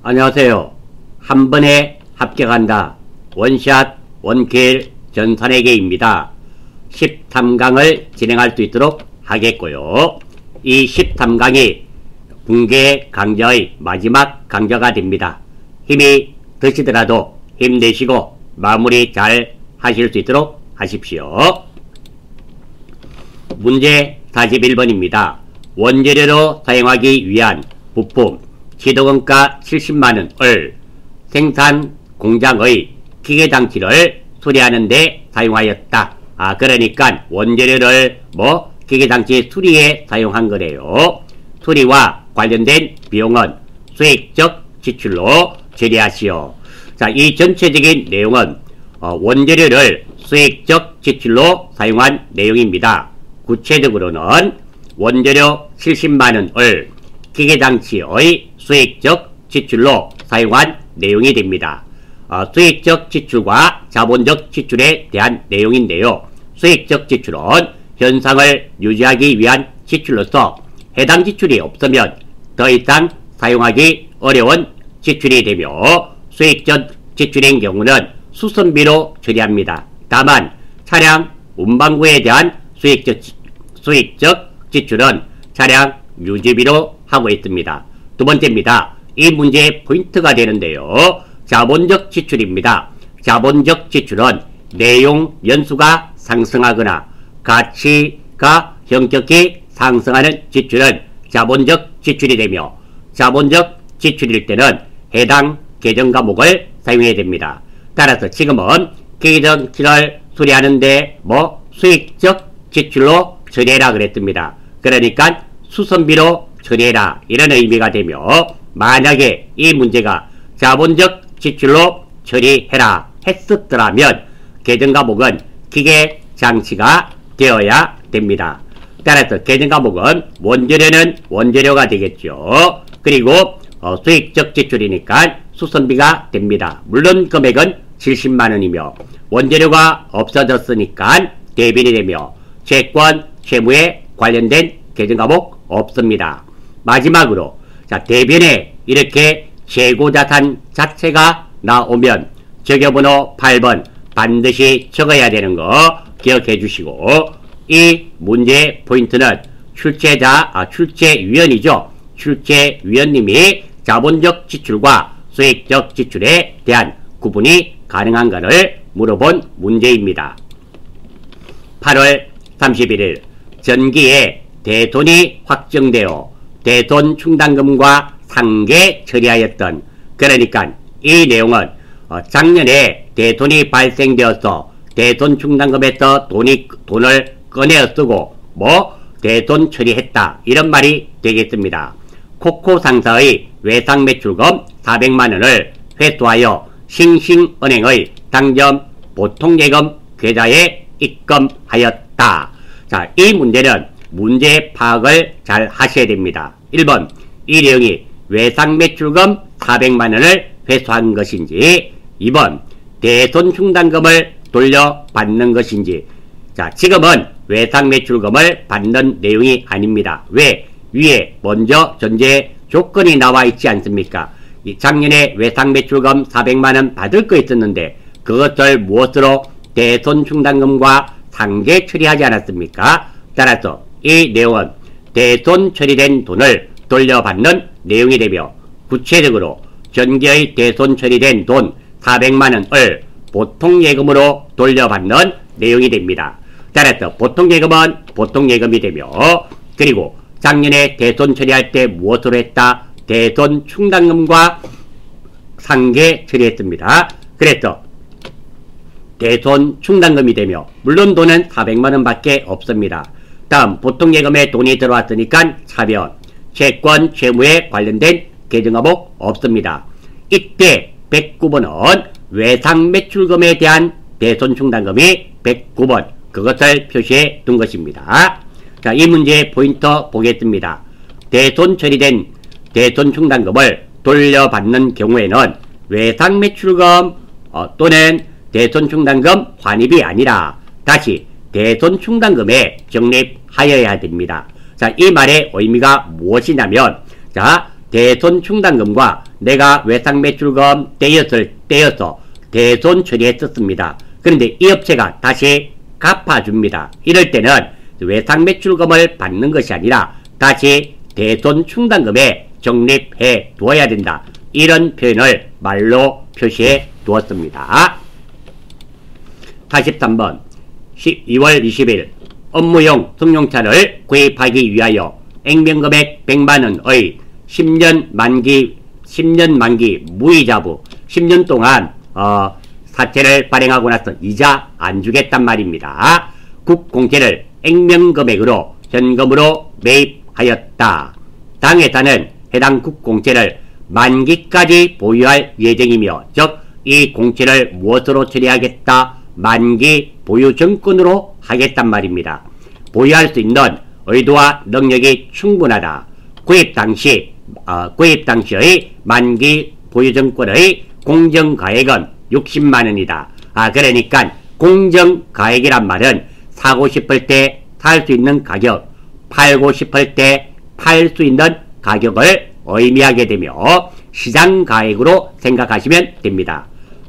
안녕하세요. 한 번에 합격한다. 원샷 원킬 전산회계입니다. 13강을 진행할 수 있도록 하겠고요. 이 13강이 분계 강좌의 마지막 강좌가 됩니다. 힘이 드시더라도 힘내시고 마무리 잘 하실 수 있도록 하십시오. 문제 41번입니다. 원재료로 사용하기 위한 부품 시도원가 70만원을 생산 공장의 기계장치를 수리하는 데 사용하였다. 그러니까 원재료를 기계장치 수리에 사용한 거래요. 수리와 관련된 비용은 수익적 지출로 처리하시오. 자, 이 전체적인 내용은 원재료를 수익적 지출로 사용한 내용입니다. 구체적으로는 원재료 70만원을 기계장치의 수익적 지출로 사용한 내용이 됩니다. 수익적 지출과 자본적 지출에 대한 내용인데요. 수익적 지출은 현상을 유지하기 위한 지출로서 해당 지출이 없으면 더 이상 사용하기 어려운 지출이 되며, 수익적 지출인 경우는 수선비로 처리합니다. 다만 차량 운반구에 대한 수익적 지출은 차량 유지비로 하고 있습니다. 두 번째입니다. 이 문제의 포인트가 되는데요. 자본적 지출입니다. 자본적 지출은 내용 연수가 상승하거나 가치가 현격히 상승하는 지출은 자본적 지출이 되며, 자본적 지출일 때는 해당 계정 과목을 사용해야 됩니다. 따라서 지금은 기계장치를 수리하는데 수익적 지출로 처리해라 그랬습니다. 그러니까 수선비로 처리해라 이런 의미가 되며, 만약에 이 문제가 자본적 지출로 처리해라 했었더라면 계정 과목은 기계장치가 되어야 됩니다. 따라서 계정 과목은 원재료는 원재료가 되겠죠. 그리고 수익적 지출이니까 수선비가 됩니다. 물론 금액은 70만원이며 원재료가 없어졌으니까 대변이 되며 채권, 채무에 관련된 계정 과목 없습니다. 마지막으로 대변에 이렇게 재고자산 자체가 나오면 적용번호 8번 반드시 적어야 되는 거 기억해 주시고, 이 문제의 포인트는 출제위원이죠. 출제위원님이 자본적 지출과 수익적 지출에 대한 구분이 가능한가를 물어본 문제입니다. 8월 31일 전기에 대손이 확정되어 대손 충당금과 상계 처리하였던, 그러니까 이 내용은 작년에 대손이 발생되어서 대손 충당금에서 돈을 꺼내어 쓰고 대손 처리했다 이런 말이 되겠습니다. 코코 상사의 외상 매출금 400만원을 회수하여 싱싱은행의 당점 보통예금 계좌에 입금하였다. 자, 이 문제는 문제 파악을 잘 하셔야 됩니다. 1번, 이 내용이 외상 매출금 400만원을 회수한 것인지, 2번, 대손 충당금을 돌려받는 것인지. 자, 지금은 외상 매출금을 받는 내용이 아닙니다. 왜? 위에 먼저 전제 조건이 나와 있지 않습니까? 작년에 외상 매출금 400만원 받을 거 있었는데 그것을 무엇으로 대손 충당금과 상계 처리하지 않았습니까? 따라서 이 내용은 대손 처리된 돈을 돌려받는 내용이 되며, 구체적으로 전기의 대손 처리된 돈 400만원을 보통예금으로 돌려받는 내용이 됩니다. 따라서 보통예금은 보통예금이 되며, 그리고 작년에 대손 처리할 때 무엇으로 했다? 대손 충당금과 상계 처리했습니다. 그래서 대손 충당금이 되며, 물론 돈은 400만원 밖에 없습니다. 다음, 보통예금에 돈이 들어왔으니까 차변, 채권, 채무에 관련된 계정 과목 없습니다. 이때 109번은 외상 매출금에 대한 대손 충당금이 109번, 그것을 표시해 둔 것입니다. 자, 이 문제의 포인터 보겠습니다. 대손 처리된 대손 충당금을 돌려받는 경우에는 외상 매출금 또는 대손 충당금 환입이 아니라 다시 대손 충당금에 적립하여야 됩니다. 자, 이 말의 의미가 무엇이냐면, 자, 대손 충당금과 내가 외상매출금 떼어서 대손 처리했었습니다. 그런데 이 업체가 다시 갚아줍니다. 이럴 때는 외상매출금을 받는 것이 아니라 다시 대손 충당금에 적립해 두어야 된다. 이런 표현을 말로 표시해 두었습니다. 83번 2월 20일 업무용 승용차를 구입하기 위하여 액면금액 100만원의 10년 만기 무이자부 10년 동안 사채를 발행하고 나서 이자 안 주겠단 말입니다. 국공채를 액면금액으로 현금으로 매입하였다. 당회사는 해당 국공채를 만기까지 보유할 예정이며 즉 이 공채를 무엇으로 처리하겠다? 만기 보유증권으로 하겠단 말입니다. 보유할 수 있는 의도와 능력이 충분하다. 구입 당시의 만기 보유증권의 공정가액은 60만원이다. 그러니까 공정가액이란 말은 사고 싶을 때 살 수 있는 가격, 팔고 싶을 때 팔 수 있는 가격을 의미하게 되며 시장가액으로 생각하시면 됩니다.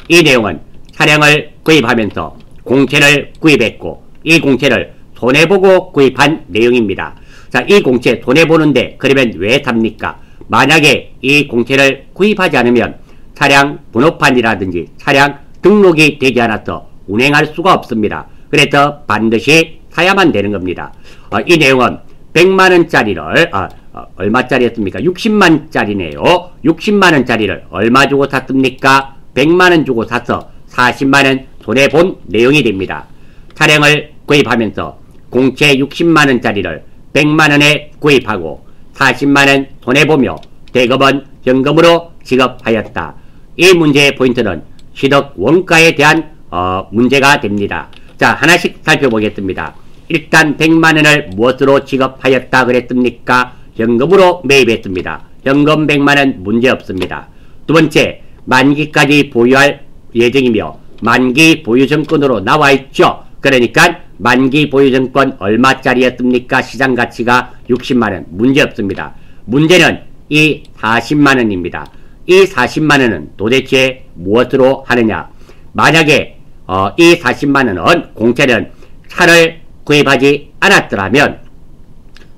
이 내용은 차량을 구입하면서 공채를 구입했고 이 공채를 손해보고 구입한 내용입니다. 자, 이 공채 손해보는데 그러면 왜 삽니까? 만약에 이 공채를 구입하지 않으면 차량 번호판이라든지 차량 등록이 되지 않아서 운행할 수가 없습니다. 그래서 반드시 사야만 되는 겁니다. 이 내용은 100만원짜리를 얼마짜리였습니까? 60만짜리네요. 60만원짜리를 얼마 주고 샀습니까? 100만원 주고 사서 40만원 손해본 내용이 됩니다. 차량을 구입하면서 공채 60만원짜리를 100만원에 구입하고 40만원 손해보며 대금은 현금으로 지급하였다. 이 문제의 포인트는 취득 원가에 대한 문제가 됩니다. 자, 하나씩 살펴보겠습니다. 일단 100만원을 무엇으로 지급하였다 그랬습니까? 현금으로 매입했습니다. 현금 100만원 문제없습니다. 두 번째, 만기까지 보유할 예정이며 만기 보유증권으로 나와있죠. 그러니까 만기 보유증권 얼마짜리였습니까? 시장가치가 60만원 문제없습니다. 문제는 이 40만원입니다. 이 40만원은 도대체 무엇으로 하느냐? 만약에 이 40만원은 공채는 차를 구입하지 않았더라면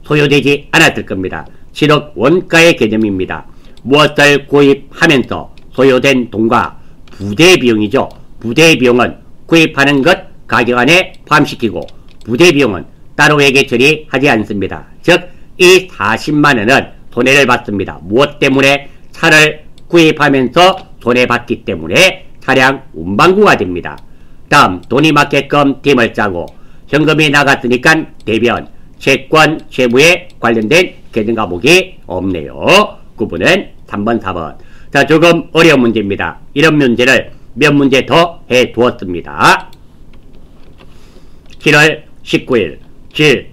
소요되지 않았을 겁니다. 취득 원가의 개념입니다. 무엇을 구입하면서 소요된 돈과 부대비용이죠. 부대비용은 구입하는 것 가격 안에 포함시키고 부대비용은 따로 회계 처리하지 않습니다. 즉 이 40만원은 손해를 봤습니다. 무엇 때문에? 차를 구입하면서 손해봤기 때문에 차량 운반구가 됩니다. 다음 돈이 맞게끔 팀을 짜고 현금이 나갔으니까 대변, 채권, 채무에 관련된 계정 과목이 없네요. 9번은 3번, 4번. 자, 조금 어려운 문제입니다. 이런 문제를 몇 문제 더 해두었습니다. 7월 19일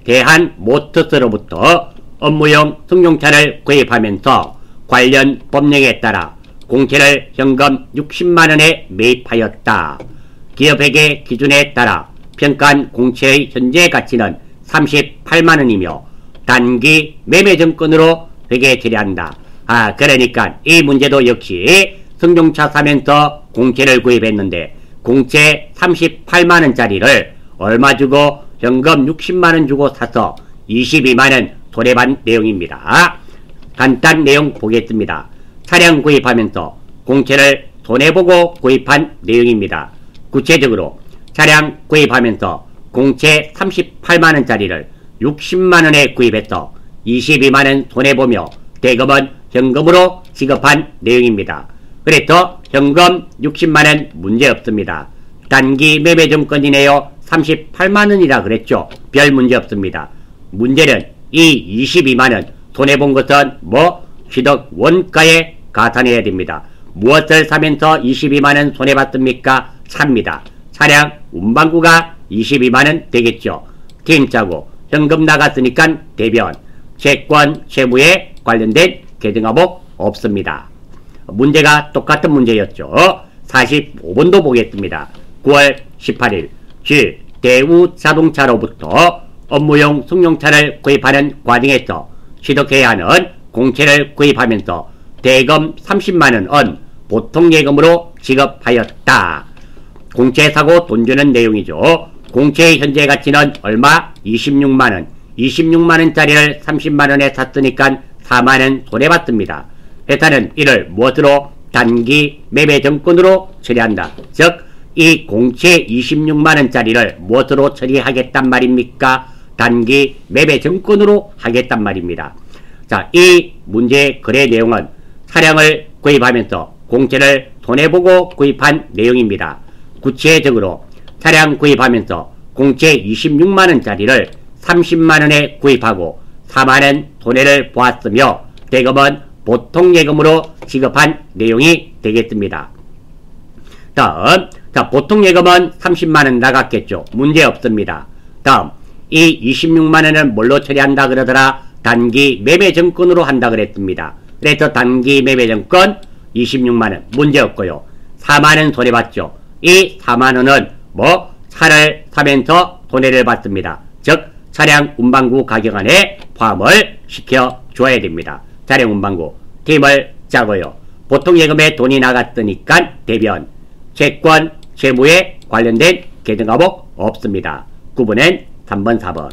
대한모터스로부터 업무용 승용차를 구입하면서 관련 법령에 따라 공채를 현금 60만원에 매입하였다. 기업회계 기준에 따라 평가한 공채의 현재 가치는 38만원이며 단기 매매증권으로 회계 처리한다. 그러니까 이 문제도 역시 승용차 사면서 공채를 구입했는데 공채 38만원짜리를 얼마 주고 현금 60만원 주고 사서 22만원 손해반 내용입니다. 간단 내용 보겠습니다. 차량 구입하면서 공채를 손해보고 구입한 내용입니다. 구체적으로 차량 구입하면서 공채 38만원짜리를 60만원에 구입해서 22만원 손해보며 대금은 현금으로 지급한 내용입니다. 그래서 현금 60만원 문제없습니다. 단기 매매증권이네요. 38만원이라 그랬죠. 별 문제없습니다. 문제는 이 22만원 손해본 것은 취득 원가에 가산해야 됩니다. 무엇을 사면서 22만원 손해봤습니까? 차입니다. 차량 운반구가 22만원 되겠죠. 팀 짜고 현금 나갔으니까 대변, 채권, 채무에 관련된 계정 과목 없습니다. 문제가 똑같은 문제였죠. 45번도 보겠습니다. 9월 18일 대우자동차로부터 업무용 승용차를 구입하는 과정에서 취득해야 하는 공채를 구입하면서 대금 30만원은 보통예금으로 지급하였다. 공채사고 돈 주는 내용이죠. 공채의 현재 가치는 얼마? 26만원. 26만원짜리를 30만원에 샀으니까 4만원 손해봤습니다. 회사는 이를 무엇으로? 단기 매매증권으로 처리한다. 즉, 이 공채 26만원짜리를 무엇으로 처리하겠단 말입니까? 단기 매매증권으로 하겠단 말입니다. 자, 이 문제의 거래 내용은 차량을 구입하면서 공채를 손해보고 구입한 내용입니다. 구체적으로 차량 구입하면서 공채 26만원짜리를 30만원에 구입하고 4만원 손해를 보았으며 대금은 보통예금으로 지급한 내용이 되겠습니다. 다음, 자, 보통예금은 30만원 나갔겠죠. 문제없습니다. 다음, 이 26만원은 뭘로 처리한다 그러더라? 단기 매매증권으로 한다 그랬습니다. 그래서 단기 매매증권 26만원 문제없고요. 4만원 손해봤죠. 이 4만원은 차를 사면서 손해를 봤습니다. 즉 차량 운반구 가격 안에 포함을 시켜줘야 됩니다. 차량 운반구 팀을 짜고요. 보통예금에 돈이 나갔으니까 대변, 채권, 채무에 관련된 계정과목 없습니다. 9번엔 3번, 4번.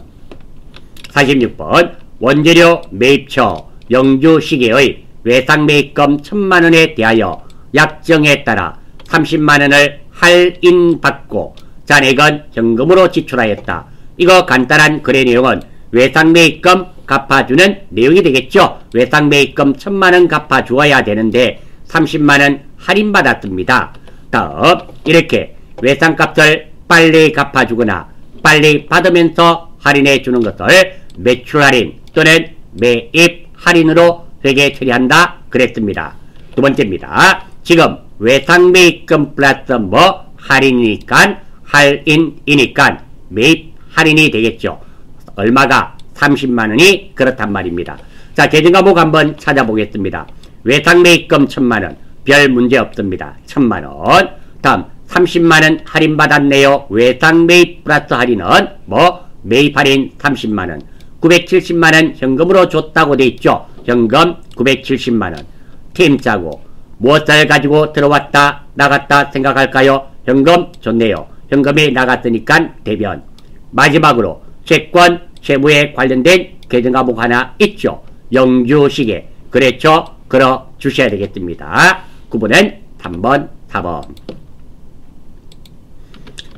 46번 원재료 매입처 영주시계의 외상매입금 1000만원에 대하여 약정에 따라 30만원을 할인받고 잔액은 현금으로 지출하였다. 이거 간단한 거래 내용은 외상매입금 갚아주는 내용이 되겠죠. 외상매입금 1000만원 갚아주어야 되는데 30만원 할인받았습니다. 다음, 이렇게 외상값을 빨리 갚아주거나 빨리 받으면서 할인해 주는 것을 매출할인 또는 매입 할인으로 회계 처리한다 그랬습니다. 두 번째입니다. 지금 외상매입금 플러스 할인이니까 할인이니까 매입 할인이 되겠죠. 얼마가? 30만원이 그렇단 말입니다. 자, 계정과목 한번 찾아보겠습니다. 외상매입금 1000만원 별 문제 없습니다. 1000만원. 다음 30만원 할인받았네요. 외상매입 플러스 할인은 매입 할인 30만원 970만원 현금으로 줬다고 돼 있죠. 현금 970만원. 팀 짜고 무엇을 가지고 들어왔다 나갔다 생각할까요? 현금 좋네요. 현금이 나갔으니까 대변. 마지막으로 채권 채무에 관련된 계정과목 하나 있죠. 영주시계. 그렇죠. 걸어 주셔야 되겠습니다. 9번은 3번 4번.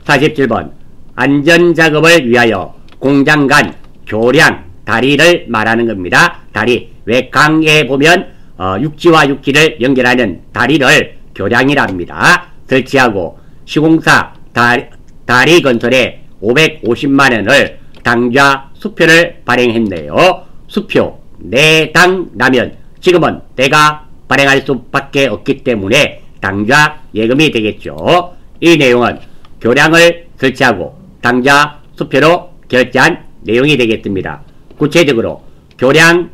47번 안전작업을 위하여 공장 간 교량 다리를 말하는 겁니다. 다리. 외강에 보면 육지와 육지를 연결하는 다리를 교량이랍니다. 설치하고 시공사 다리 건설에 550만원을 당좌 수표를 발행했네요. 수표 내당 나면 지금은 내가 발행할 수밖에 없기 때문에 당좌 예금이 되겠죠. 이 내용은 교량을 설치하고 당좌 수표로 결제한 내용이 되겠습니다. 구체적으로 교량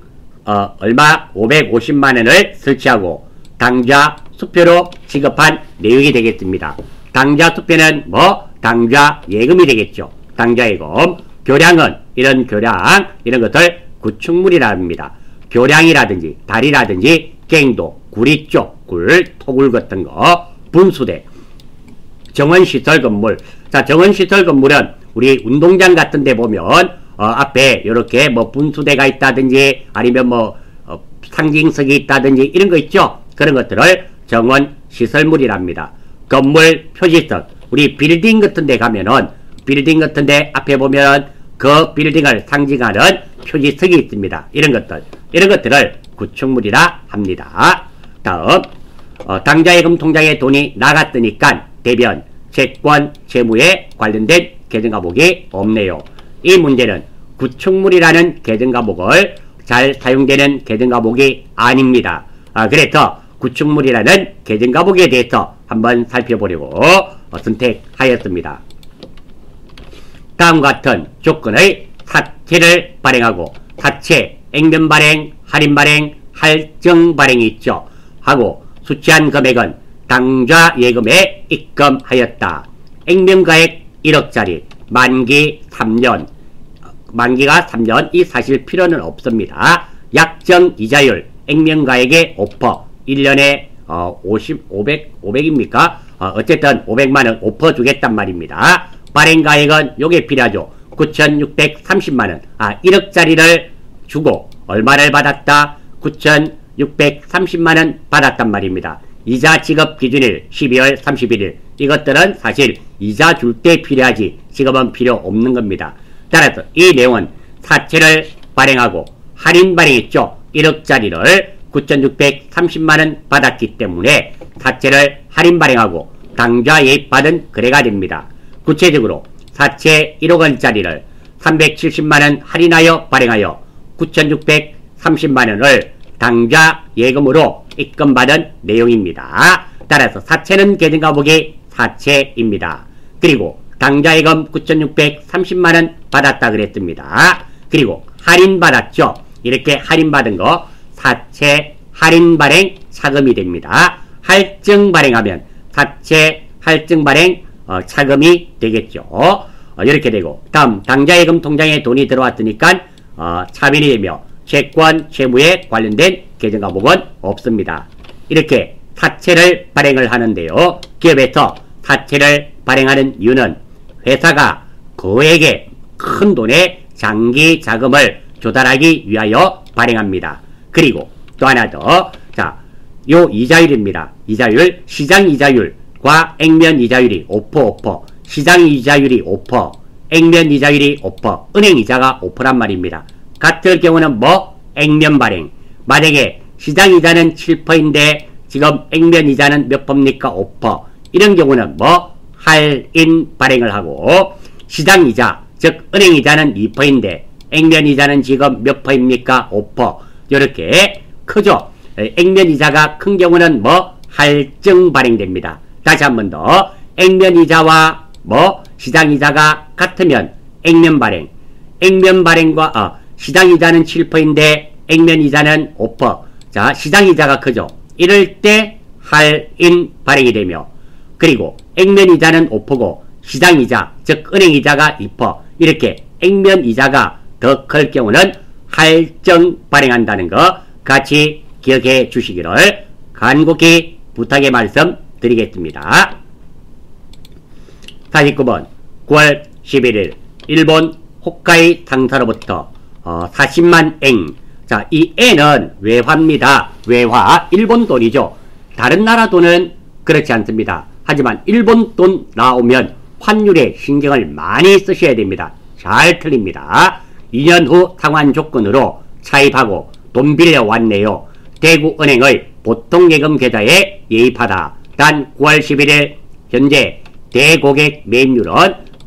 얼마 550만원을 설치하고 당좌 수표로 지급한 내용이 되겠습니다. 당좌 수표는 당좌 예금이 되겠죠. 당좌 예금. 교량은 이런 교량 이런 것을 구축물이라 합니다. 교량이라든지 다리라든지 갱도 구리 쪽 굴 토굴 같은 거 분수대 정원시설 건물. 자, 정원시설 건물은 우리 운동장 같은 데 보면 앞에 이렇게 분수대가 있다든지 아니면 상징석이 있다든지 이런 거 있죠. 그런 것들을 정원시설물이랍니다. 건물 표지석. 우리 빌딩 같은 데 가면은 빌딩 같은 데 앞에 보면 그 빌딩을 상징하는 표지석이 있습니다. 이런 것들을 구축물이라 합니다. 다음 당좌예금 통장에 돈이 나갔으니까 대변, 채권, 채무에 관련된 계정과목이 없네요. 이 문제는 구축물이라는 계정과목을 잘 사용되는 계정과목이 아닙니다. 그래서 구축물이라는 계정과목에 대해서 한번 살펴보려고 선택하였습니다. 다음과 같은 조건의 사채를 발행하고 사채, 액면 발행, 할인 발행, 할증 발행이 있죠. 하고 수취한 금액은 당좌 예금에 입금하였다. 액면가액 1억짜리 만기 3년 만기가 3년 이 사실 필요는 없습니다. 약정 이자율 액면가액의 5% 1년에 500입니까? 어쨌든 500만원 5% 주겠단 말입니다. 발행가액은 요게 필요하죠. 9,630만원. 1억짜리를 주고 얼마를 받았다? 9,630만원 받았단 말입니다. 이자 지급 기준일 12월 31일. 이것들은 사실 이자 줄 때 필요하지 지금은 필요 없는 겁니다. 따라서 이 내용은 사채를 발행하고 할인 발행했죠. 1억짜리를 9,630만원 받았기 때문에 사채를 할인 발행하고 당좌 예입받은 거래가 됩니다. 구체적으로 사채 1억원짜리를 370만원 할인하여 발행하여 9,630만원을 당좌 예금으로 입금받은 내용입니다. 따라서 사채는 계정과목이 사채입니다. 그리고 당좌 예금 9,630만원 받았다 그랬습니다. 그리고 할인받았죠. 이렇게 할인받은 거 사채 할인 발행 차금이 됩니다. 할증 발행하면 사채 할증 발행 차금이 되겠죠. 이렇게 되고 다음 당좌 예금 통장에 돈이 들어왔으니까 차변이 되며 채권 채무에 관련된 계정 과목은 없습니다. 이렇게 사채를 발행을 하는데요. 기업에서 사채를 발행하는 이유는 회사가 거액의 큰 돈의 장기 자금을 조달하기 위하여 발행합니다. 그리고 또 하나 더, 자, 요 이자율입니다. 이자율, 시장 이자율과 액면 이자율이 5%, 시장 이자율이 5%, 액면 이자율이 5%, 은행 이자가 5%란 말입니다. 같을 경우는 뭐? 액면 발행. 만약에 시장 이자는 7%인데 지금 액면 이자는 몇 %입니까? 5%. 이런 경우는 뭐? 할인 발행을 하고 시장 이자, 즉 은행 이자는 2%인데 액면 이자는 지금 몇 %입니까? 5%. 이렇게 크죠. 액면 이자가 큰 경우는 뭐? 할증 발행됩니다. 다시 한 번 더. 액면 이자와 뭐? 시장 이자가 같으면 액면 발행. 액면 발행과 시장 이자는 7%인데 액면 이자는 5%. 자, 시장 이자가 크죠. 이럴 때 할인 발행이 되며 그리고 액면 이자는 5%고 시장 이자, 즉 은행 이자가 2%. 이렇게 액면 이자가 더 클 경우는 할증 발행한다는 거 같이 기억해 주시기를 간곡히 부탁의 말씀 드리겠습니다. 49번 9월 11일 일본 홋카이 상사로부터 40만 엔. 자, 이 엔은 외화입니다. 외화, 일본 돈이죠. 다른 나라 돈은 그렇지 않습니다. 하지만 일본 돈 나오면 환율에 신경을 많이 쓰셔야 됩니다. 잘 틀립니다. 2년 후 상환 조건으로 차입하고 돈 빌려왔네요. 대구은행의 보통예금 계좌에 예입하다. 단 9월 11일 현재 대고객 매입률은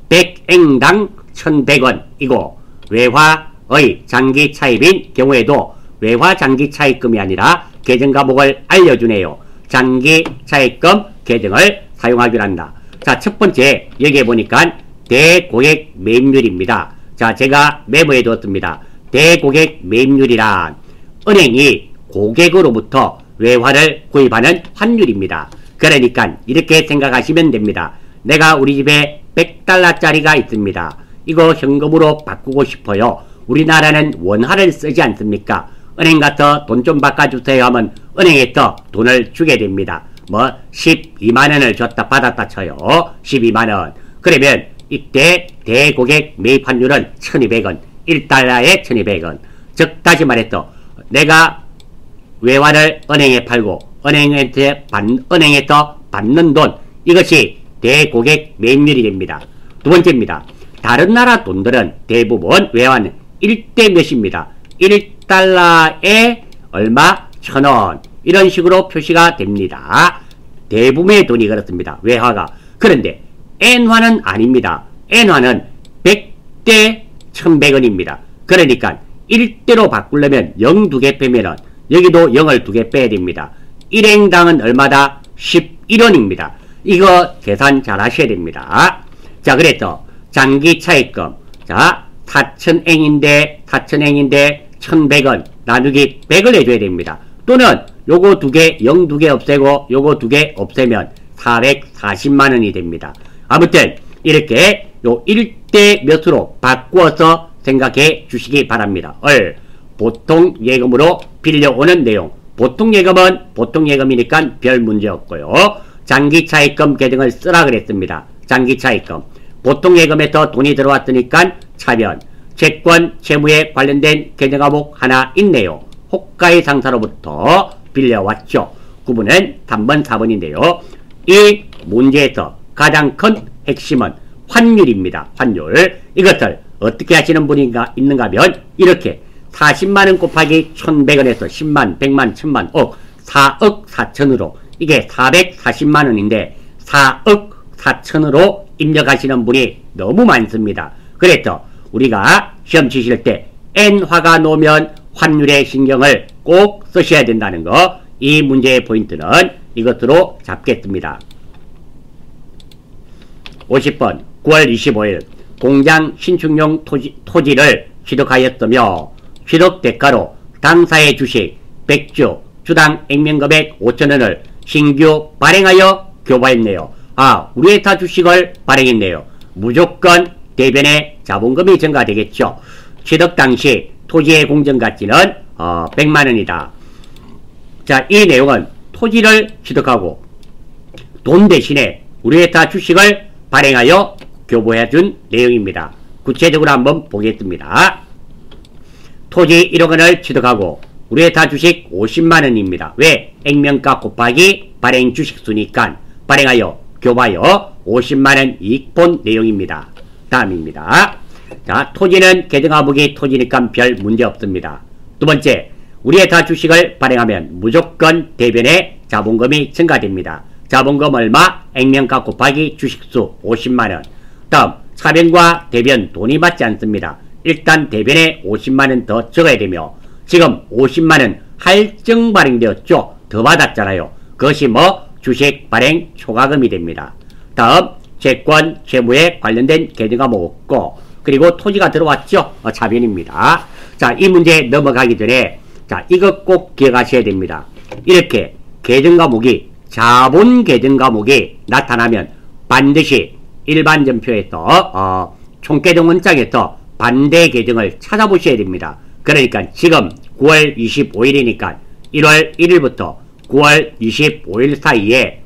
100엔당 1,100원이고 외화의 장기 차입인 경우에도 외화 장기 차입금이 아니라 계정 과목을 알려주네요. 장기 차입금 계정을 사용하기로 한다. 자, 첫 번째 여기에 보니까 대고객 매입률입니다. 자, 제가 메모해 두었습니다. 대고객 매입률이란 은행이 고객으로부터 외화를 구입하는 환율입니다. 그러니까 이렇게 생각하시면 됩니다. 내가 우리 집에 100달러짜리가 있습니다. 이거 현금으로 바꾸고 싶어요. 우리나라는 원화를 쓰지 않습니까? 은행 가서 돈 좀 바꿔주세요 하면 은행에서 돈을 주게 됩니다. 뭐 12만원을 줬다 받았다 쳐요. 12만원. 그러면 이때 대고객 매입 환율은 1200원. 1달러에 1200원. 즉 다시 말해서 내가 외화를 은행에 팔고 은행에서 받는 돈, 이것이 대고객 매입률이 됩니다. 두 번째입니다. 다른 나라 돈들은 대부분 외화는 1대 몇입니다. 1달러에 얼마? 1,000원. 이런 식으로 표시가 됩니다. 대부분의 돈이 그렇습니다. 외화가. 그런데 엔화는 아닙니다. 엔화는 100대 1,100원입니다. 그러니까 1대로 바꾸려면 0 2개 빼면은 여기도 0을 2개 빼야 됩니다. 1엔당은 얼마다? 11원입니다. 이거 계산 잘 하셔야 됩니다. 자, 그래서 장기 차입금. 자, 4,000엔인데 1,100원 나누기 100을 해줘야 됩니다. 또는 요거 2개, 0 2개 없애고 요거 2개 없애면 440만원이 됩니다. 아무튼 이렇게 요 1대 몇으로 바꾸어서 생각해 주시기 바랍니다. 보통 예금으로 빌려오는 내용, 보통 예금이니까 별 문제 없고요. 장기 차입금 계정을 쓰라 그랬습니다. 장기 차입금. 보통 예금에서 돈이 들어왔으니까 차변. 채권, 채무에 관련된 계정 과목 하나 있네요. 호가의 상사로부터 빌려왔죠. 구분은 3번, 4번인데요. 이 문제에서 가장 큰 핵심은 환율입니다. 환율. 이것을 어떻게 하시는 분이 있는가 하면 이렇게 40만원 곱하기 1100원에서 10만, 100만, 1000만, 억, 4억 4천으로 이게 440만원인데 4억 4천으로 입력하시는 분이 너무 많습니다. 그래서 우리가 시험 치실 때 N화가 놓으면 환율의 신경을 꼭 쓰셔야 된다는 거. 이 문제의 포인트는 이것으로 잡겠습니다. 50번 9월 25일 공장 신축용 토지를 취득하였으며 취득 대가로 당사의 주식 100주 주당 액면금액 5천원을 신규 발행하여 교부했네요. 우리 회사 주식을 발행했네요. 무조건 대변의 자본금이 증가되겠죠. 취득 당시 토지의 공정가치는 100만원이다. 자, 이 내용은 토지를 취득하고 돈 대신에 우리 회사 주식을 발행하여 교부해준 내용입니다. 구체적으로 한번 보겠습니다. 토지 1억원을 취득하고 우리 회사 주식 50만원입니다. 왜? 액면가 곱하기 발행 주식수니까 발행하여 교부하여 50만원 이익 본 내용입니다. 다음입니다. 자, 토지는 계정화목이 토지니까 별 문제 없습니다. 두 번째, 우리 회사 주식을 발행하면 무조건 대변의 자본금이 증가됩니다. 자본금 얼마? 액면가 곱하기 주식수 50만원. 다음, 차변과 대변 돈이 받지 않습니다. 일단 대변에 50만원 더 적어야 되며 지금 50만원 할증 발행되었죠. 더 받았잖아요. 그것이 주식 발행 초과금이 됩니다. 다음, 채권, 채무에 관련된 계정 과목 없고 그리고 토지가 들어왔죠. 차변입니다. 자, 이 문제 넘어가기 전에 자, 이거 꼭 기억하셔야 됩니다. 이렇게 계정 과목이 자본 계정 과목이 나타나면 반드시 일반 전표에서 총계정 원장에서 반대 계정을 찾아보셔야 됩니다. 그러니까 지금 9월 25일이니까 1월 1일부터 9월 25일 사이에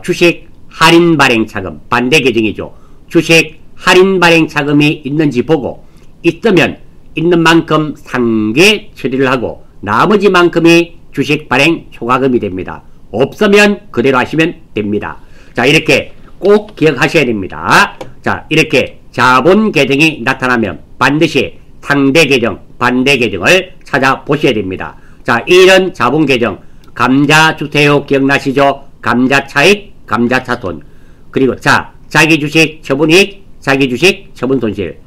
주식 할인 발행 차금 반대 계정이죠. 주식 할인 발행 차금이 있는지 보고 있으면 있는 만큼 상계 처리를 하고 나머지 만큼이 주식 발행 초과금이 됩니다. 없으면 그대로 하시면 됩니다. 자, 이렇게 꼭 기억하셔야 됩니다. 자, 이렇게 자본 계정이 나타나면 반드시 상대 계정, 반대 계정을 찾아보셔야 됩니다. 자, 이런 자본 계정 감자 주세요 기억나시죠? 감자 차익, 감자 차손. 그리고 자, 자기 주식 처분이익, 자기 주식 처분 손실,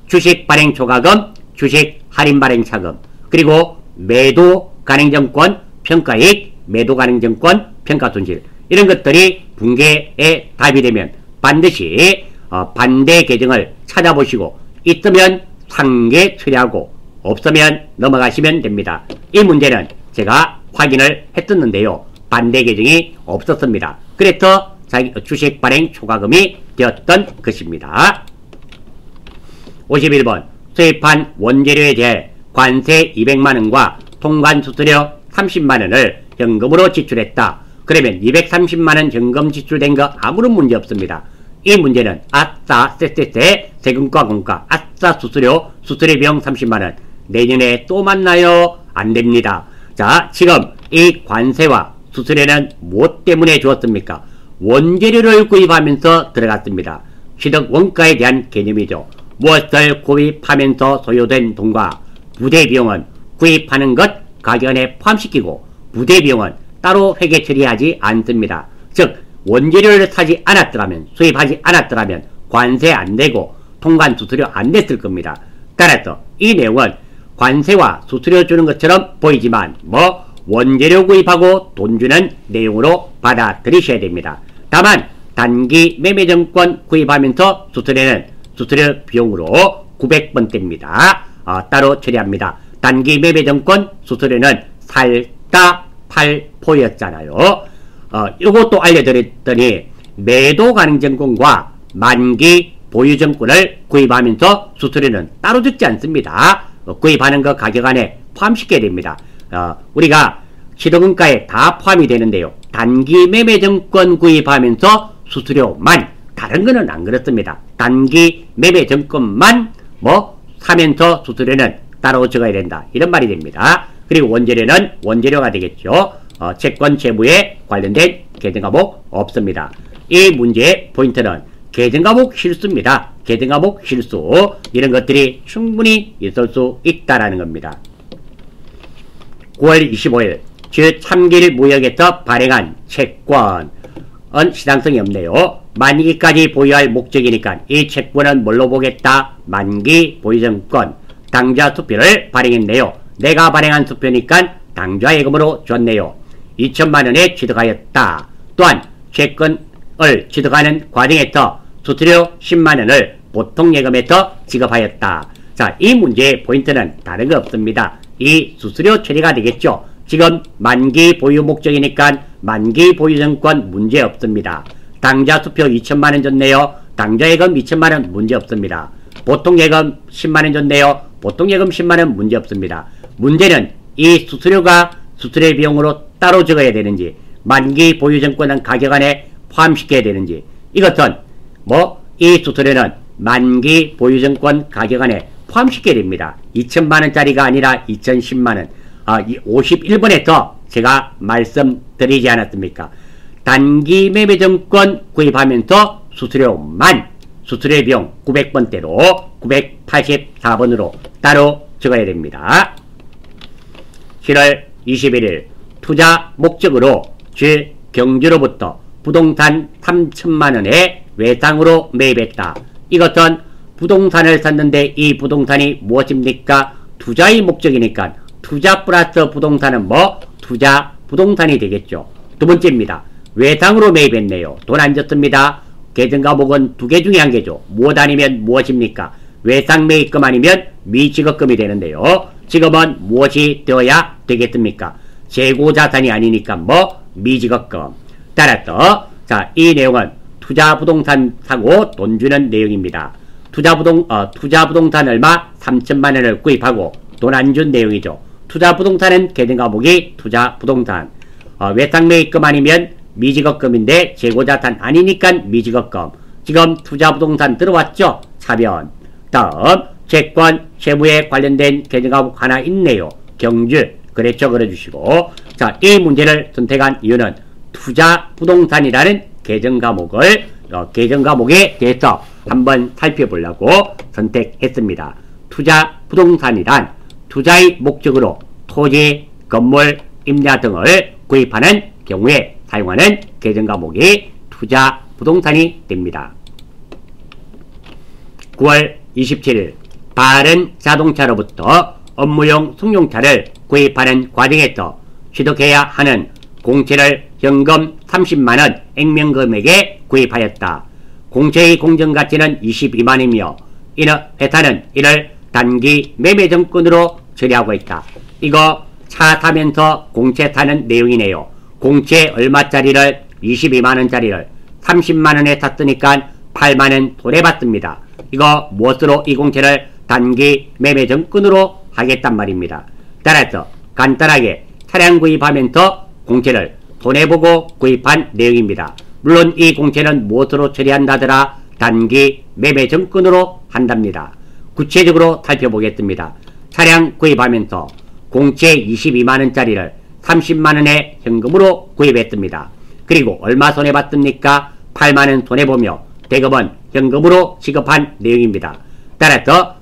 주식 발행 초과금, 주식 할인 발행 차금, 그리고 매도 가능정권 평가이익, 매도 가능정권 평가 손실. 이런 것들이 붕괴의 답이 되면 반드시 반대 계정을 찾아보시고 있으면 상계 처리하고 없으면 넘어가시면 됩니다. 이 문제는 제가 확인을 했었는데요. 반대 계정이 없었습니다. 그래서 자기 주식 발행 초과금이 되었던 것입니다. 51번 수입한 원재료에 대해 관세 200만원과 통관수수료 30만원을 현금으로 지출했다. 그러면 230만원 현금 지출된 거 아무런 문제 없습니다. 이 문제는 아싸 쎄쎄쎄 세금과 공과 아싸 수수료 비용 30만원 내년에 또 만나요? 안됩니다. 자, 지금 이 관세와 수수료는 무엇 때문에 주었습니까? 원재료를 구입하면서 들어갔습니다. 취득 원가에 대한 개념이죠. 무엇을 구입하면서 소요된 돈과 부대비용은 구입하는 것 가격에 포함시키고 부대비용은 따로 회계 처리하지 않습니다. 즉 원재료를 사지 않았더라면, 수입하지 않았더라면 관세 안되고 통관 수수료 안됐을 겁니다. 따라서 이 내용은 관세와 수수료 주는 것처럼 보이지만 원재료 구입하고 돈 주는 내용으로 받아들이셔야 됩니다. 다만 단기 매매증권 구입하면서 수수료는 수수료 비용으로 900번대입니다. 따로 처리합니다. 단기 매매증권 수수료는 살다 팔포였잖아요. 이것도 알려드렸더니 매도 가능증권과 만기 보유증권을 구입하면서 수수료는 따로 듣지 않습니다. 구입하는 거 가격 안에 포함시켜야 됩니다. 우리가 취득원가에 다 포함이 되는데요. 단기 매매증권 구입하면서 수수료만, 다른 거는 안 그렇습니다. 단기 매매증권만 사면서 수수료는 따로 적어야 된다, 이런 말이 됩니다. 그리고 원재료는 원재료가 되겠죠. 채권 채무에 관련된 계정과목 없습니다. 이 문제의 포인트는 계정과목 실수입니다. 계정과목 실수, 이런 것들이 충분히 있을 수 있다라는 겁니다. 9월 25일 주3길 무역에서 발행한 채권은 시장성이 없네요. 만기까지 보유할 목적이니까 이 채권은 뭘로 보겠다? 만기 보유증권. 당좌 수표를 발행했네요. 내가 발행한 수표니까 당좌 예금으로 줬네요. 2천만원에 취득하였다. 또한 채권을 취득하는 과정에서 수수료 10만원을 보통예금에서 지급하였다. 자, 이 문제의 포인트는 다른 거 없습니다. 이 수수료 처리가 되겠죠. 지금 만기 보유 목적이니까 만기 보유증권 문제 없습니다. 당좌 수표 2천만원 줬네요. 당좌예금 2천만원 문제 없습니다. 보통예금 10만원 줬네요. 보통예금 10만원 문제 없습니다. 문제는 이 수수료가 수수료 비용으로 따로 적어야 되는지, 만기 보유증권은 가격 안에 포함시켜야 되는지, 이것은 이 수수료는 만기 보유증권 가격 안에 포함시켜야 됩니다. 2천만원짜리가 아니라 2010만원. 51번에서 제가 말씀드리지 않았습니까? 단기 매매증권 구입하면서 수수료만, 수수료 비용 900번대로 984번으로 따로 적어야 됩니다. 7월 21일 투자 목적으로 주 경주로부터 부동산 3천만원에 외상으로 매입했다. 이것은 부동산을 샀는데 이 부동산이 무엇입니까? 투자의 목적이니까 투자 플러스 부동산은 투자 부동산이 되겠죠. 두 번째입니다. 외상으로 매입했네요. 돈 안 줬습니다. 계정과목은 두 개 중에 한 개죠. 무엇 아니면 무엇입니까? 외상 매입금 아니면 미지급금이 되는데요. 지금은 무엇이 되어야 되겠습니까? 재고자산이 아니니까 미지급금. 따라서 자, 이 내용은 투자 부동산 사고 돈 주는 내용입니다. 투자 부동산 얼마? 3천만원을 구입하고 돈 안 준 내용이죠. 투자 부동산은 계정과목이 투자 부동산. 외상 매입금 아니면 미지급금인데 재고자산 아니니까 미지급금. 지금 투자 부동산 들어왔죠? 차변. 다음 채권 채무에 관련된 계정과목 하나 있네요. 경주. 그랬죠? 그려주시고. 자, 이 문제를 선택한 이유는 투자 부동산이라는 계정과목에 대해서 한번 살펴보려고 선택했습니다. 투자 부동산이란 투자의 목적으로 토지, 건물, 임야 등을 구입하는 경우에 사용하는 계정과목이 투자 부동산이 됩니다. 9월 27일 바른 자동차로부터 업무용 승용차를 구입하는 과정에서 취득해야 하는 공채를 현금 30만원 액면금액에 구입하였다. 공채의 공정가치는 22만이며 회사는 이를 단기 매매증권으로 처리하고 있다. 이거 차 사면서 공채 사는 내용이네요. 공채 얼마짜리를 22만원짜리를 30만원에 샀으니까 8만원 손해봤습니다. 이거 무엇으로 이 공채를 단기 매매증권으로 하겠단 말입니다. 따라서 간단하게 차량 구입하면서 공채를 손해보고 구입한 내용입니다. 물론 이 공채는 무엇으로 처리한다더라? 단기 매매증권으로 한답니다. 구체적으로 살펴보겠습니다. 차량 구입하면서 공채 22만원짜리를 30만원에 현금으로 구입했습니다. 그리고 얼마 손해봤습니까? 8만원 손해보며 대금은 현금으로 지급한 내용입니다. 따라서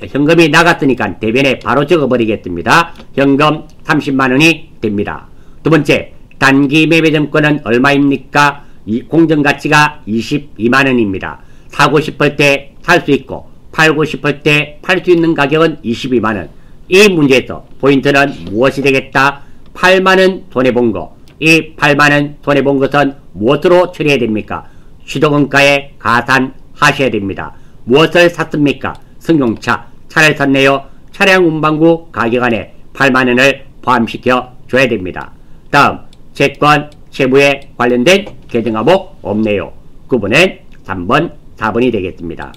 현금이 나갔으니까 대변에 바로 적어버리겠습니다. 현금 30만원이 됩니다. 두 번째, 단기 매매증권은 얼마입니까? 공정가치가 22만원입니다. 사고 싶을 때 살 수 있고 팔고 싶을 때 팔 수 있는 가격은 22만원. 이 문제에서 포인트는 무엇이 되겠다? 8만원 손해본 거. 이 8만원 손해본 것은 무엇으로 처리해야 됩니까? 취득원가에 가산하셔야 됩니다. 무엇을 샀습니까? 승용차. 차를 샀네요. 차량 운반구 가격 안에 8만원을 포함시켜 줘야 됩니다. 다음 채권 채무에 관련된 계정과목 없네요. 9번은 3번 4번이 되겠습니다.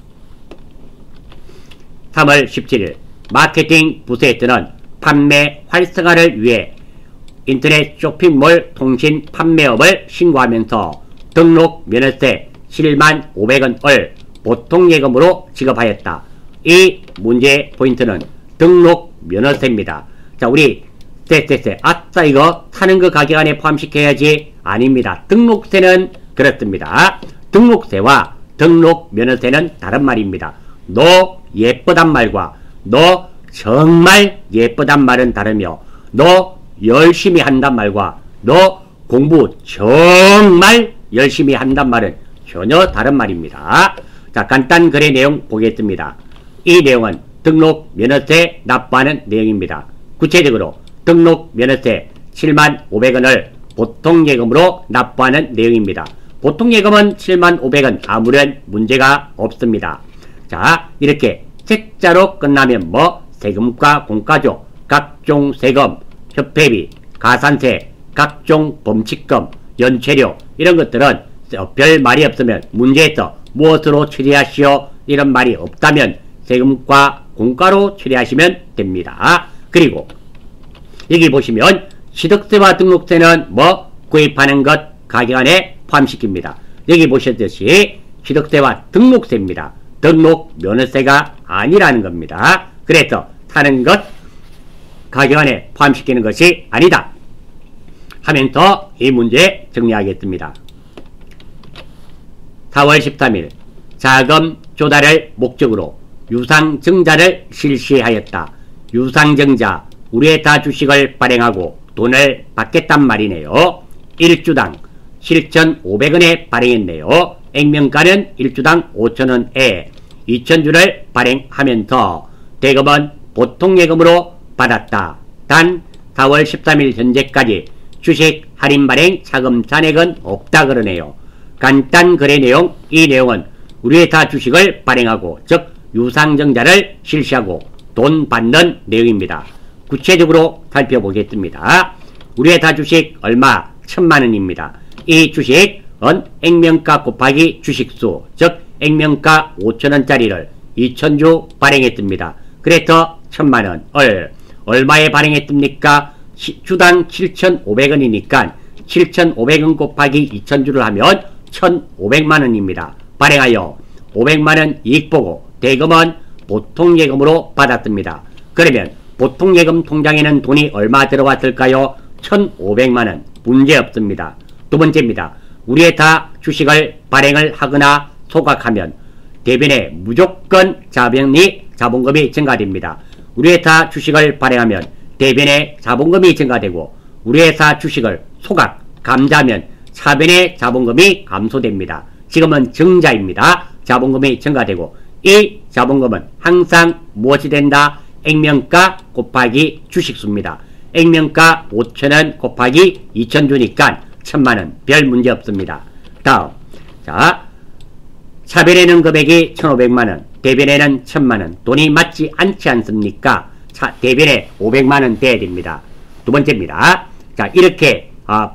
3월 17일 마케팅 부서에서는 판매 활성화를 위해 인터넷 쇼핑몰 통신 판매업을 신고하면서 등록 면허세 7만 500원을 보통예금으로 지급하였다. 이 문제의 포인트는 등록 면허세입니다. 자, 우리 쎄 아싸 이거 사는 거 가격 안에 포함시켜야지. 아닙니다. 등록세는 그렇습니다. 등록세와 등록 면허세는 다른 말입니다. 너 예쁘단 말과 너 정말 예쁘단 말은 다르며, 너 열심히 한단 말과 너 공부 정말 열심히 한단 말은 전혀 다른 말입니다. 자, 간단 거래 내용 보겠습니다. 이 내용은 등록 면허세 납부하는 내용입니다. 구체적으로 등록 면허세 7만 500원을 보통예금으로 납부하는 내용입니다. 보통예금은 7만 500원 아무런 문제가 없습니다. 자, 이렇게 책자로 끝나면 뭐 세금과 공과조, 각종 세금, 협회비, 가산세, 각종 범칙금, 연체료 이런 것들은 별 말이 없으면 문제에서 무엇으로 처리하시오 이런 말이 없다면 세금과 공과로 처리하시면 됩니다. 그리고 여기 보시면 취득세와 등록세는 뭐 구입하는 것 가격 안에 포함시킵니다. 여기 보셨듯이 취득세와 등록세입니다. 등록 면허세가 아니라는 겁니다. 그래서 사는 것 가격 안에 포함시키는 것이 아니다 하면서 이 문제 정리하겠습니다. 4월 13일 자금 조달을 목적으로 유상증자를 실시하였다. 유상증자, 우리의 다 주식을 발행하고 돈을 받겠단 말이네요. 1주당 7,500원에 발행했네요. 액면가는 1주당 5,000원에 2,000주를 발행하면서 대금은 보통예금으로 받았다. 단 4월 13일 현재까지 주식 할인 발행 자금 잔액은 없다 그러네요. 간단 거래 내용, 이 내용은 우리의 다 주식을 발행하고 즉 유상증자를 실시하고 돈 받는 내용입니다. 구체적으로 살펴보겠습니다. 우리의 다 주식 얼마? 1,000만원입니다. 이 주식은 액면가 곱하기 주식수, 즉 액면가 5,000원짜리를 2,000주 발행했습니다. 그래서 1,000만원을 얼마에 발행했습니까? 주당 7,500원이니까 7,500원 곱하기 2,000주를 하면 1,500만원입니다. 발행하여 500만원 이익 보고 대금은 보통예금으로 받았습니다. 그러면 보통예금 통장에는 돈이 얼마 들어왔을까요? 1,500만원. 문제없습니다. 두 번째입니다. 우리의 다 주식을 발행을 하거나 소각하면 대변에 무조건 자본금이 증가됩니다. 우리의 다 주식을 발행하면 대변에 자본금이 증가되고 우리의 다 주식을 소각, 감자하면 차변의 자본금이 감소됩니다. 지금은 증자입니다. 자본금이 증가되고 이 자본금은 항상 무엇이 된다? 액면가 곱하기 주식수입니다. 액면가 5,000원 곱하기 2,000주니까 1,000만원 별 문제 없습니다. 다음, 자, 차변에는 금액이 1,500만원, 대변에는 1,000만원. 돈이 맞지 않지 않습니까? 대변에 500만원 돼야 됩니다. 두 번째입니다. 자, 이렇게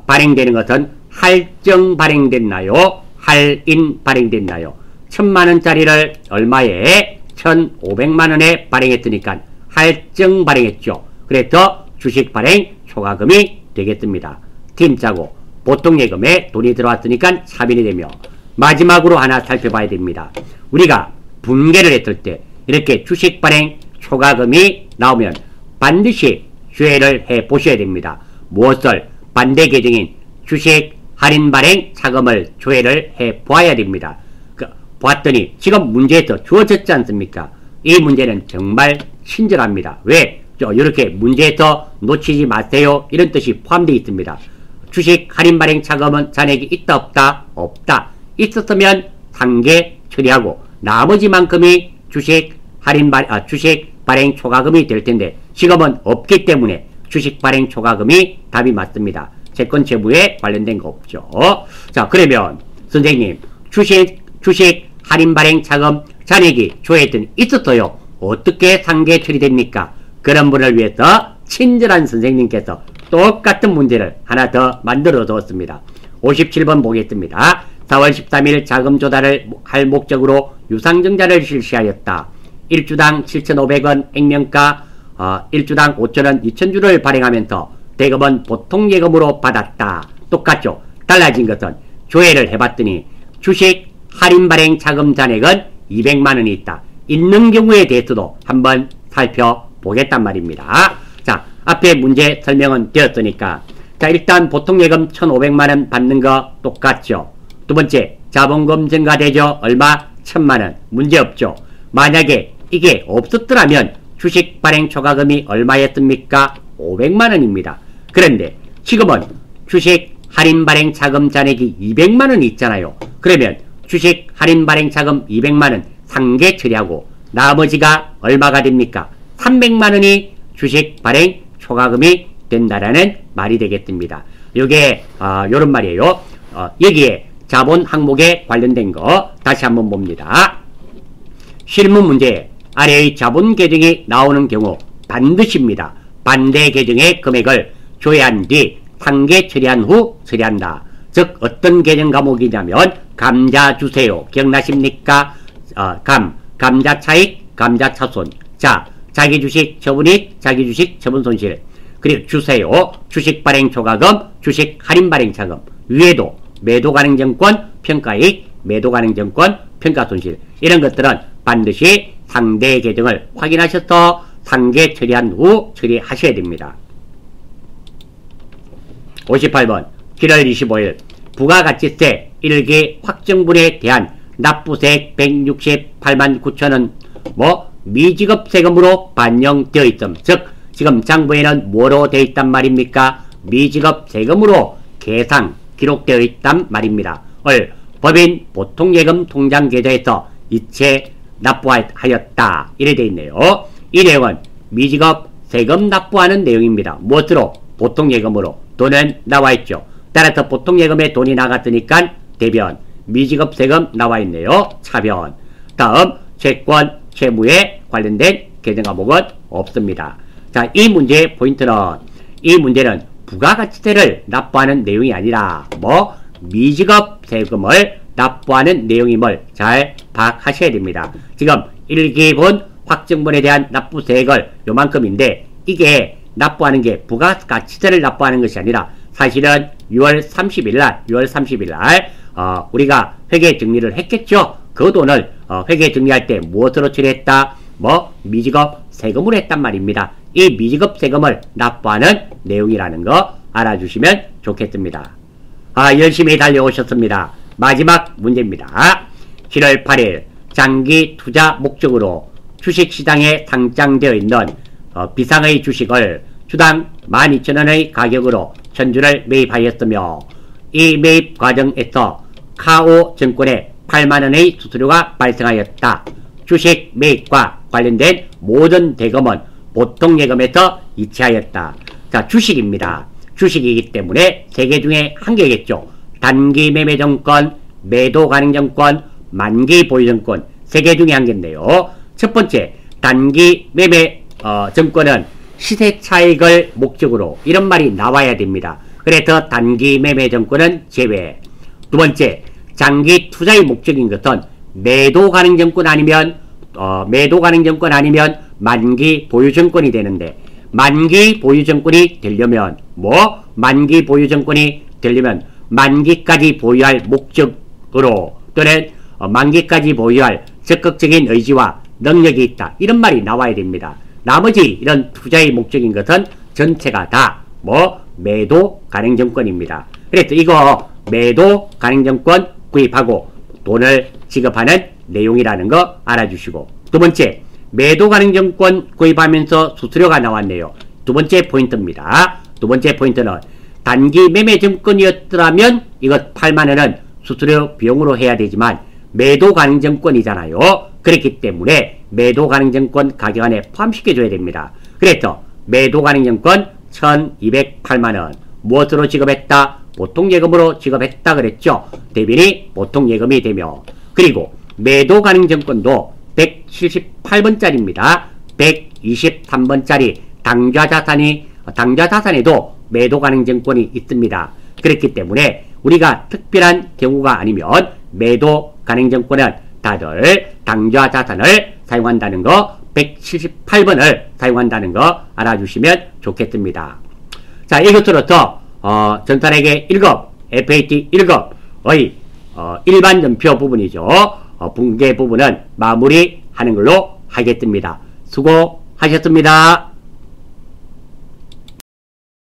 발행되는 것은 할증 발행됐나요? 할인 발행됐나요? 1,000만원짜리를 얼마에? 1,500만원에 발행했으니까 할증 발행했죠. 그래서 주식 발행 초과금이 되겠습니다. 팀 짜고 보통예금에 돈이 들어왔으니까 차변이 되며, 마지막으로 하나 살펴봐야 됩니다. 우리가 분개를 했을 때 이렇게 주식 발행 초과금이 나오면 반드시 주의를 해 보셔야 됩니다. 무엇을? 반대 계정인 주식 할인 발행 차금을 조회를 해 보아야 됩니다. 보았더니 지금 문제에서 주어졌지 않습니까? 이 문제는 정말 친절합니다. 왜? 이렇게 문제에서 놓치지 마세요 이런 뜻이 포함되어 있습니다. 주식 할인 발행 차금은 잔액이 있다 없다? 없다. 있었으면 상계 처리하고 나머지만큼이 주식 발행 초과금이 될 텐데 지금은 없기 때문에 주식 발행 초과금이 답이 맞습니다. 채권 채무에 관련된 거 없죠. 자, 그러면 선생님 주식 할인 발행 차금 잔액이 조회했더니 있었어요. 어떻게 상계 처리됩니까? 그런 분을 위해서 친절한 선생님께서 똑같은 문제를 하나 더 만들어 두었습니다. 57번 보겠습니다. 4월 13일 자금 조달을 할 목적으로 유상증자를 실시하였다. 1주당 7,500원 액면가 1주당 5,000원 2,000주를 발행하면서 대금은 보통예금으로 받았다. 똑같죠. 달라진 것은 조회를 해봤더니 주식 할인 발행 자금 잔액은 200만원이 있다. 있는 경우에 대해서도 한번 살펴보겠단 말입니다. 자, 앞에 문제 설명은 되었으니까 자, 일단 보통예금 1,500만원 받는 거 똑같죠. 두 번째, 자본금 증가되죠. 얼마? 1,000만원. 문제없죠. 만약에 이게 없었더라면 주식 발행 초과금이 얼마였습니까? 500만원입니다. 그런데 지금은 주식 할인 발행 자금 잔액이 200만원이 있잖아요. 그러면 주식 할인 발행 자금 200만원 상계 처리하고 나머지가 얼마가 됩니까? 300만원이 주식 발행 초과금이 된다라는 말이 되겠습니다. 요게 요런 말이에요. 여기에 자본 항목에 관련된 거 다시 한번 봅니다. 실무 문제 아래의 자본 계정이 나오는 경우 반드시입니다. 반대 계정의 금액을 조회한 뒤 상계 처리한 후 처리한다. 즉 어떤 계정 과목이냐면 감자 주세요. 기억나십니까? 감자 차익, 감자 차손. 자, 자기 주식 처분익, 자기 주식 처분 손실. 그리고 주세요. 주식 발행 초과금, 주식 할인 발행 자금. 위에도 매도 가능 정권, 평가익, 매도 가능 정권, 평가 손실. 이런 것들은 반드시 상대 계정을 확인하셔서 상계 처리한 후 처리하셔야 됩니다. 58번 7월 25일 부가가치세 1기 확정분에 대한 납부세액 168만 9천원 미지급세금으로 반영되어 있음. 즉 지금 장부에는 뭐로 되어 있단 말입니까? 미지급세금으로 계상 기록되어 있단 말입니다. 법인 보통예금 통장계좌에서 이체 납부하였다. 이래 되어 있네요. 이 내용은 미지급 세금 납부하는 내용입니다. 무엇으로? 보통예금으로. 돈은 나와있죠. 따라서 보통예금에 돈이 나갔으니까 대변, 미지급 세금 나와있네요. 차변. 다음 채권, 채무에 관련된 계정 과목은 없습니다. 자, 이 문제의 포인트는 이 문제는 부가가치세를 납부하는 내용이 아니라 미지급 세금을 납부하는 내용임을 잘 파악하셔야 됩니다. 지금 1기분 확정분에 대한 납부세액을 요만큼인데 이게 납부하는 게 부가가치세를 납부하는 것이 아니라 사실은 6월 30일 날 우리가 회계 정리를 했겠죠. 그 돈을 회계 정리할 때 무엇으로 처리했다? 미지급 세금으로 했단 말입니다. 이 미지급 세금을 납부하는 내용이라는 거 알아주시면 좋겠습니다. 열심히 달려오셨습니다. 마지막 문제입니다. 7월 8일 장기 투자 목적으로 주식시장에 상장되어 있는 비상의 주식을 주당 12,000원의 가격으로 1000주를 매입하였으며 이 매입 과정에서 카오증권에 8만원의 수수료가 발생하였다. 주식 매입과 관련된 모든 대금은 보통예금에서 이체하였다. 자, 주식입니다. 주식이기 때문에 세 개 중에 한 개겠죠. 단기 매매 정권, 매도 가능 정권, 만기 보유 정권 세 개 중에 한 개인데요. 첫 번째 단기 매매 정권은 시세 차익을 목적으로 이런 말이 나와야 됩니다. 그래서 단기 매매 정권은 제외. 두 번째 장기 투자의 목적인 것은 매도 가능 정권 아니면 만기 보유 정권이 되는데 만기 보유 정권이 되려면 만기 보유 정권이 되려면 만기까지 보유할 목적으로 또는 만기까지 보유할 적극적인 의지와 능력이 있다. 이런 말이 나와야 됩니다. 나머지 이런 투자의 목적인 것은 전체가 다 매도 가능 정권입니다. 그래서 이거 매도 가능 정권 구입하고 돈을 지급하는 내용이라는 거 알아주시고, 두 번째 매도 가능 정권 구입하면서 수수료가 나왔네요. 두 번째 포인트입니다. 두 번째 포인트는 단기 매매 정권이었더라면 이것 8만원은 수수료 비용으로 해야 되지만 매도 가능 정권이잖아요. 그렇기 때문에 매도 가능 정권 가격 안에 포함시켜줘야 됩니다. 그래서 매도 가능 정권 1208만원 무엇으로 지급했다? 보통예금으로 지급했다 그랬죠. 대변이 보통예금이 되며, 그리고 매도 가능 정권도 178번짜리입니다. 123번짜리 당좌자산에도 매도 가능 정권이 있습니다. 그렇기 때문에 우리가 특별한 경우가 아니면 매도 가능 정권은 다들 당좌자산을 사용한다는 거, 178번을 사용한다는 거 알아주시면 좋겠습니다. 자, 이것으로부터 전산회계 1급, FAT 1급의 일반 전표 부분이죠. 붕괴 부분은 마무리하는 걸로 하겠습니다. 수고하셨습니다.